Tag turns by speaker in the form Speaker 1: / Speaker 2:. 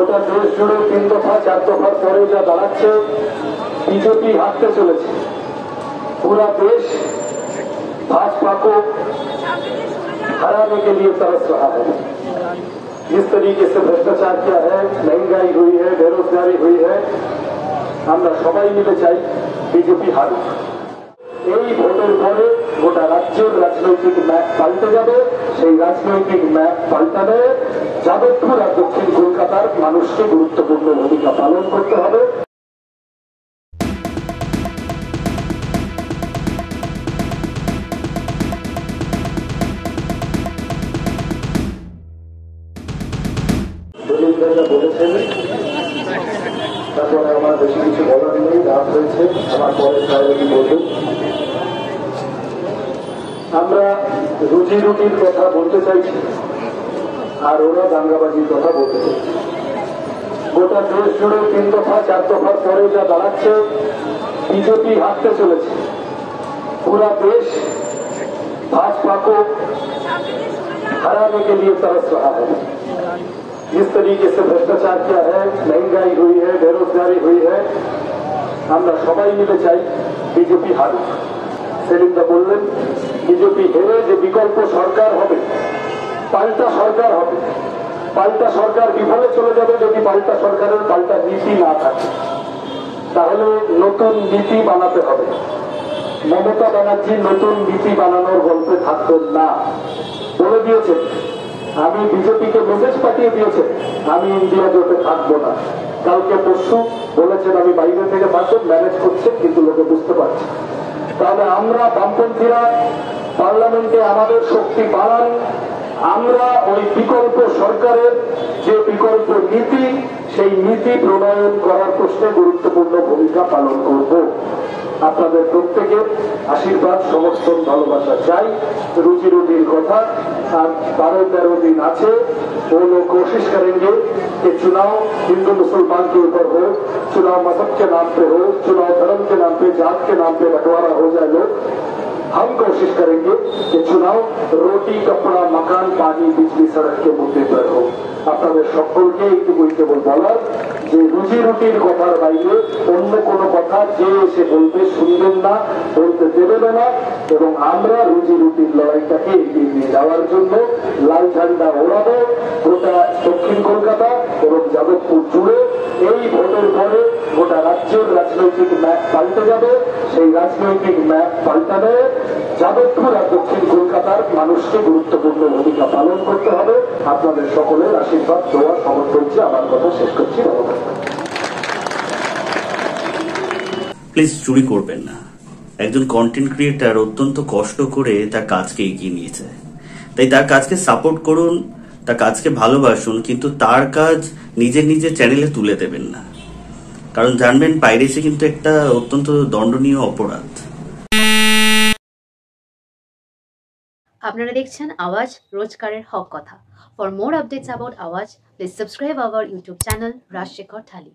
Speaker 1: গোটা দেশ জুড়ে 3 দফা 4 দফার পরে যা দাঁড়াচ্ছে, बीजेपी हारते चलेছে। पूरा देश भाजपा को हराने के लिए तरस रहा है। जिस तरीके से भ्रष्टाचार किया है, महंगाई हुई है, बेरोजगारी हुई है, আমরা সবাই মিলে চাই বিজেপি হারুক। এই ভোটের পরে গোটা রাজ্যের রাজনৈতিক ম্যাপ পাল্টে যাবে। সেই রাজনৈতিক ম্যাপ পাল্টালে যাদবপুর আর দক্ষিণ কলকাতার মানুষকে গুরুত্বপূর্ণ ভূমিকা পালন করতে হবে। বলেছেন তারপরে আমার বেশি কিছু বলার নেই, রাত হয়েছে, আমার পরে প্রায়োরিটি বলবেন। আমরা রুজি রুটির কথা বলতে চাইছি আর ওরা দাঙ্গাবাজির কথা বলতে চাইছি। গোটা দেশ জুড়ে 3 দফা 4 দফার পরে যা দাঁড়াচ্ছে, बीजेपी हारते चलेছে। पूरा देश भाजपा को हराने के लिए तरस रहा है। जिस तरीके से भ्रष्टाचार किया है, महंगाई हुई है, बेरोजगारी हुई है, আমরা সবাই মিলে চাই বিজেপি হারুক। সেলিমদা বললেন বিজেপি হেরে যে বিকল্প সরকার হবে, পাল্টা সরকার হবে, পাল্টা সরকার বিফলে চলে যাবে যদি পাল্টা সরকারের পাল্টা নীতি না থাকে। তাহলে নতুন নীতি বানাতে হবে। মমতা ব্যানার্জি নতুন নীতি বানানোর গল্পে থাকবেন না, বলে দিয়েছেন। আমি বিজেপিকে মেসেজ পাঠিয়ে দিয়েছে আমি ইন্ডিয়া জোটে থাকবো না। কালকে পরশু বলেছেন আমি বাইরে থেকে থাকবো, ম্যানেজ করছেন কিন্তু লোকে বুঝতে পারছে। তাহলে আমরা বামপন্থীরা পার্লামেন্টে আমাদের শক্তি বাড়ান। আমরা ওই বিকল্প সরকারের যে বিকল্প নীতি, সেই নীতি প্রণয়ন করার প্রশ্নে গুরুত্বপূর্ণ ভূমিকা পালন করব। আপনাদের প্রত্যেকের আশীর্বাদ, সমর্থন, ভালোবাসা চাই। রুজি রুটির কথা আর 12-13 दिन আছে। वो लोग कोशिश करेंगे कि चुनाव हिंदू मुसलमान के ऊपर हो, चुनाव मजहब के नाम पे हो, चुनाव धर्म के नाम पे, जात के नाम पे बंटवारा हो जाए लोग। हम कोशिश करेंगे कि चुनाव रोटी, कपड़ा, मकान, पानी, बिजली, सड़क के मुद्दे पर हो। আপনাদের সকলকে এইটুকুই কেবল বলার যে রুজি রুটির কথার বাইরে অন্য কোনো কথা যে এসে বলতে শুনবেন না, বলতে দেবেন না। এবং আমরা রুজি রুটির লড়াইটাকে এগিয়ে নিয়ে যাওয়ার জন্য লাল ঝান্ডা ওড়াবো গোটা দক্ষিণ কলকাতা এবং যাদবপুর জুড়ে। এই ভোটের পরে গোটা রাজ্যের রাজনৈতিক ম্যাপ পাল্টে যাবে। সেই রাজনৈতিক ম্যাপ পাল্টালে যাদবপুর আর দক্ষিণ কলকাতার মানুষকে গুরুত্বপূর্ণ ভূমিকা পালন করতে হবে। আপনাদের সকলের আশীর্বাদ, দোয়া, সমর্থন চেয়ে আমার কথা শেষ করছি।
Speaker 2: প্লিজ চুরি করবেন না। একজন কন্টেন্ট ক্রিয়েটার অত্যন্ত কষ্ট করে তার কাজকে এগিয়ে নিয়েছে, তাই তার কাজকে সাপোর্ট করুন, তার কাজকে ভালোবাসুন, কিন্তু তার কাজ নিজের চ্যানেলে তুলে দেবেন না। কারণ জানবেন পাইরেসি কিন্তু একটা অত্যন্ত দণ্ডনীয় অপরাধ।
Speaker 3: আপনারা দেখছেন আওয়াজ, রোজকারের হক কথা। For more updates about Awaaz, please subscribe our YouTube channel Rajshekhar thali.